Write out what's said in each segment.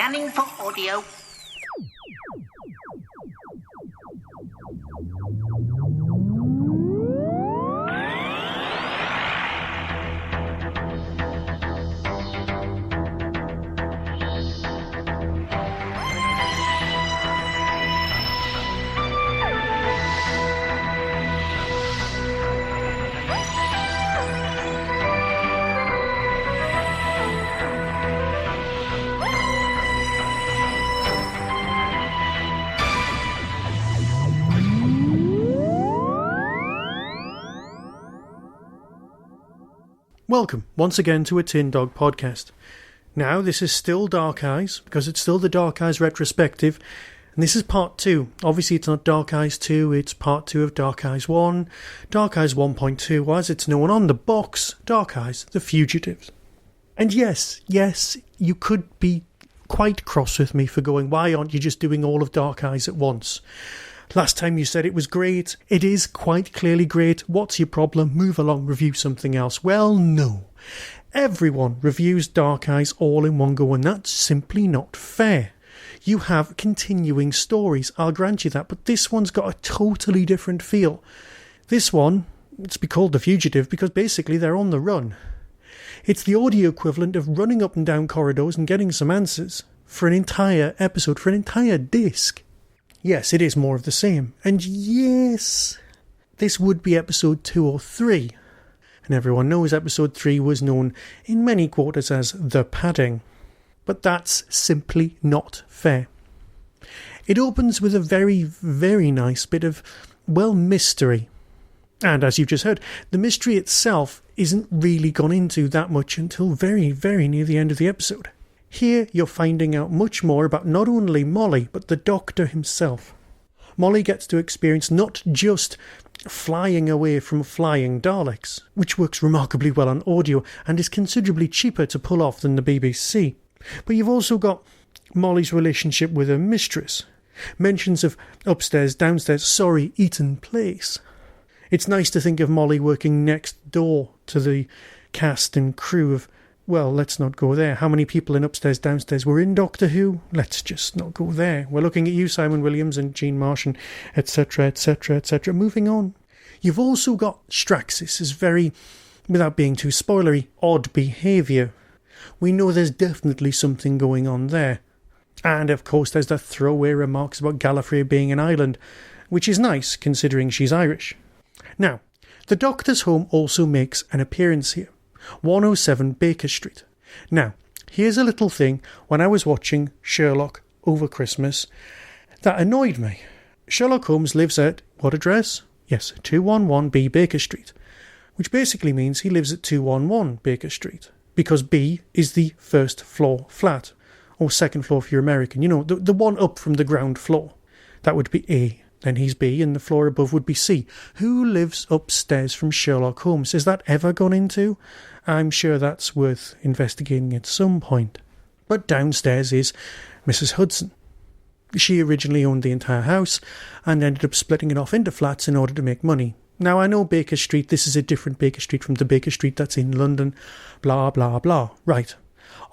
Scanning for audio. Welcome once again to a Tin Dog podcast. Now this is still Dark Eyes, because it's still the Dark Eyes retrospective, and this is part 2. Obviously it's not Dark Eyes 2, it's part 2 of Dark Eyes 1, Dark Eyes 1.2, or as it's known on the box, Dark Eyes, the Fugitives. And yes, you could be quite cross with me for going, why aren't you just doing all of Dark Eyes at once? Last time you said it was great. It is quite clearly great. What's your problem? Move along, review something else. Well, no. Everyone reviews Dark Eyes all in one go, and that's simply not fair. You have continuing stories, I'll grant you that, but this one's got a totally different feel. This one, it's be called The Fugitive because basically they're on the run. It's the audio equivalent of running up and down corridors and getting some answers for an entire episode, for an entire disc. Yes, it is more of the same. And yes, this would be episode 2 or 3. And everyone knows episode 3 was known in many quarters as The Padding. But that's simply not fair. It opens with a very, very nice bit of, mystery. And as you've just heard, the mystery itself isn't really gone into that much until very, very near the end of the episode. Here you're finding out much more about not only Molly, but the Doctor himself. Molly gets to experience not just flying away from flying Daleks, which works remarkably well on audio and is considerably cheaper to pull off than the BBC, but you've also got Molly's relationship with her mistress, mentions of upstairs, downstairs, Eaton Place. It's nice to think of Molly working next door to the cast and crew of, let's not go there. How many people in Upstairs, Downstairs were in Doctor Who? Let's just not go there. We're looking at you, Simon Williams and Jean Marsh, and etc., etc., etc. Moving on. You've also got Strax's very, without being too spoilery, odd behaviour. We know there's definitely something going on there. And of course there's the throwaway remarks about Gallifrey being an island, which is nice considering she's Irish. Now, the Doctor's home also makes an appearance here. 107 Baker Street. Now, here's a little thing when I was watching Sherlock over Christmas that annoyed me. Sherlock Holmes lives at what address? Yes, 211B Baker Street, which basically means he lives at 211 Baker Street, because B is the first floor flat, or second floor if you're American, the one up from the ground floor. That would be A. Then he's B, and the floor above would be C. Who lives upstairs from Sherlock Holmes? Is that ever gone into? I'm sure that's worth investigating at some point. But downstairs is Mrs. Hudson. She originally owned the entire house and ended up splitting it off into flats in order to make money. Now, I know Baker Street, this is a different Baker Street from the Baker Street that's in London, blah, blah, blah. Right.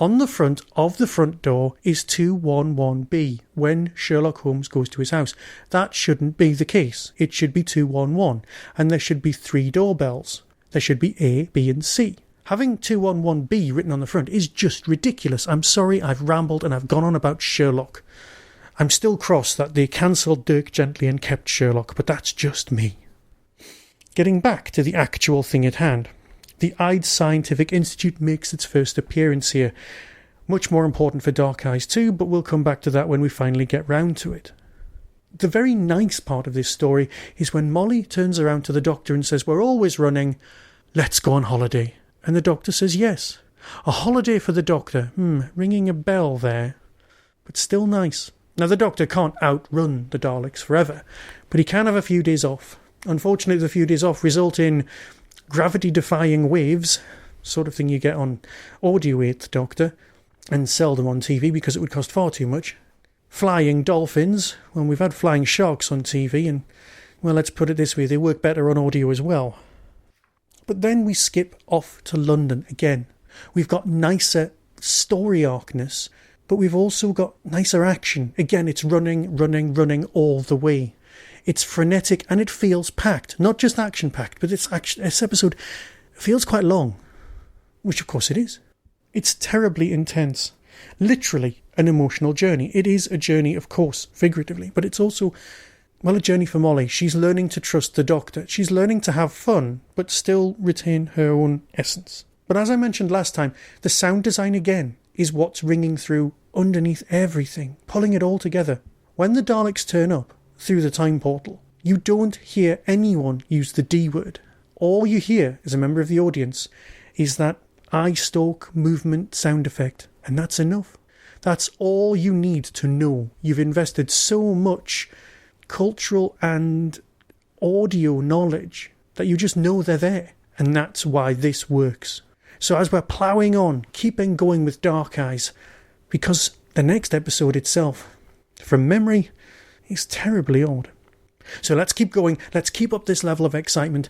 On the front of the front door is 211B when Sherlock Holmes goes to his house. That shouldn't be the case. It should be 211, and there should be 3 doorbells. There should be A, B and C. Having 211B written on the front is just ridiculous. I'm sorry, I've rambled and I've gone on about Sherlock. I'm still cross that they cancelled Dirk Gently and kept Sherlock, but that's just me. Getting back to the actual thing at hand. The Ides Scientific Institute makes its first appearance here. Much more important for Dark Eyes 2, but we'll come back to that when we finally get round to it. The very nice part of this story is when Molly turns around to the Doctor and says, "We're always running, let's go on holiday." And the Doctor says yes. A holiday for the Doctor. Ringing a bell there. But still nice. Now the Doctor can't outrun the Daleks forever, but he can have a few days off. Unfortunately, the few days off result in gravity-defying waves, sort of thing you get on audio 8th Doctor, and seldom on TV because it would cost far too much. Flying dolphins, we've had flying sharks on TV, and, let's put it this way, they work better on audio as well. But then we skip off to London again. We've got nicer story arcness but we've also got nicer action. Again, it's running all the way. It's frenetic and it feels packed. Not just action-packed, but this episode feels quite long, which of course it is. It's terribly intense. Literally an emotional journey. It is a journey, of course, figuratively, but it's also, well, a journey for Molly. She's learning to trust the Doctor. She's learning to have fun, but still retain her own essence. But as I mentioned last time, the sound design again is what's ringing through underneath everything, pulling it all together. When the Daleks turn up through the time portal, you don't hear anyone use the D word. All you hear as a member of the audience is that eye stalk movement sound effect, and that's enough. That's all you need to know. You've invested so much cultural and audio knowledge that you just know they're there, and that's why this works. So as we're ploughing on, keeping going with Dark Eyes, because the next episode itself, from memory, is terribly odd. So let's keep going, let's keep up this level of excitement,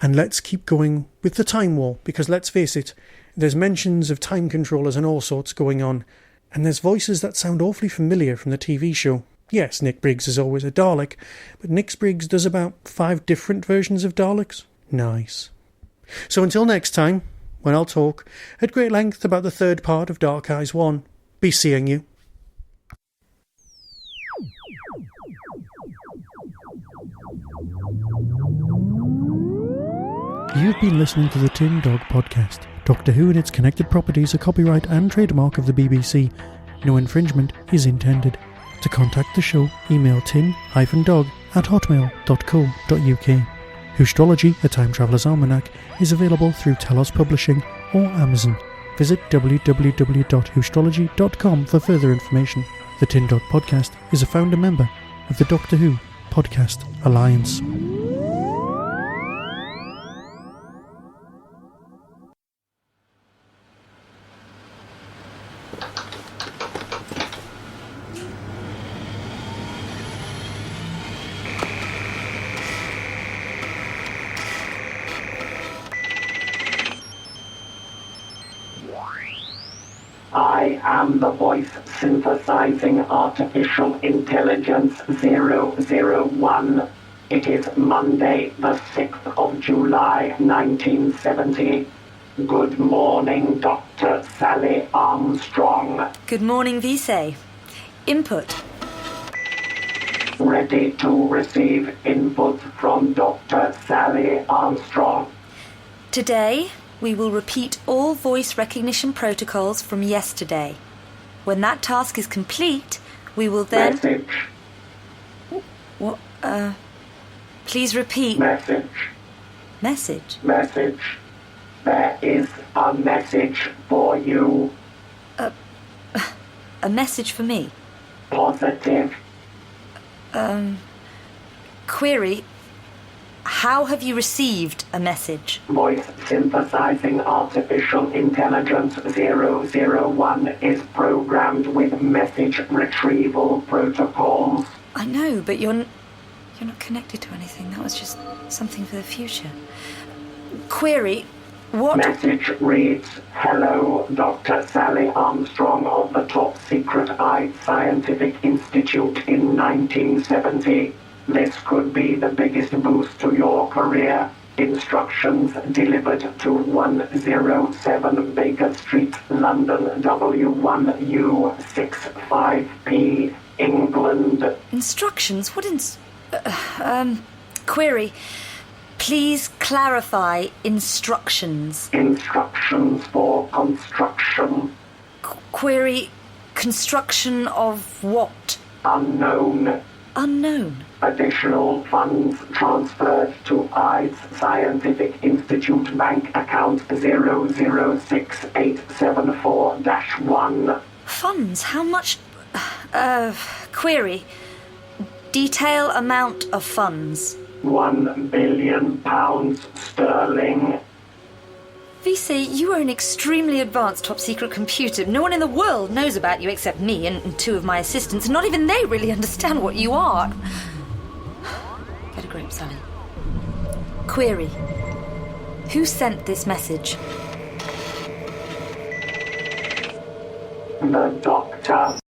and let's keep going with the Time War, because let's face it, there's mentions of time controllers and all sorts going on, and there's voices that sound awfully familiar from the TV show. Yes, Nick Briggs is always a Dalek, but Nick Briggs does about 5 different versions of Daleks. Nice. So until next time, when I'll talk at great length about the third part of Dark Eyes 1, be seeing you. You've been listening to the Tin Dog Podcast. Doctor Who and its connected properties are copyright and trademark of the BBC. No infringement is intended. To contact the show, email tin-dog@hotmail.co.uk. Whostrology, a Time Traveller's Almanac, is available through Telos Publishing or Amazon. Visit www.whostrology.com for further information. The Tin Dog Podcast is a founder member of the Doctor Who Podcast Alliance. I am the voice synthesizing artificial intelligence 001. It is Monday, the 6th of July, 1970. Good morning, Dr. Sally Armstrong. Good morning, Vise. Input. Ready to receive input from Dr. Sally Armstrong. Today, we will repeat all voice recognition protocols from yesterday. When that task is complete, we will then... Message. What, please repeat. Message. Message? Message. There is a message for you. A message for me? Positive. Query. How have you received a message? Voice synthesizing artificial intelligence 001 is programmed with message retrieval protocols. I know, but you're not connected to anything. That was just something for the future. Query, what... Message reads, "Hello, Dr. Sally Armstrong of the top secret Ides Scientific Institute in 1970. This could be the biggest boost to your career. Instructions delivered to 107 Baker Street, London, W1U65P, England." Instructions? What Query. Please clarify instructions. Instructions for construction. Query. Construction of what? Unknown. Unknown. Additional funds transferred to Ides Scientific Institute bank account 006874-1. Funds? How much? Query. Detail amount of funds. £1 billion sterling. Vise, you are an extremely advanced top-secret computer. No one in the world knows about you except me and 2 of my assistants, and not even they really understand what you are. Get a grip, Sally. Query. Who sent this message? The Doctor.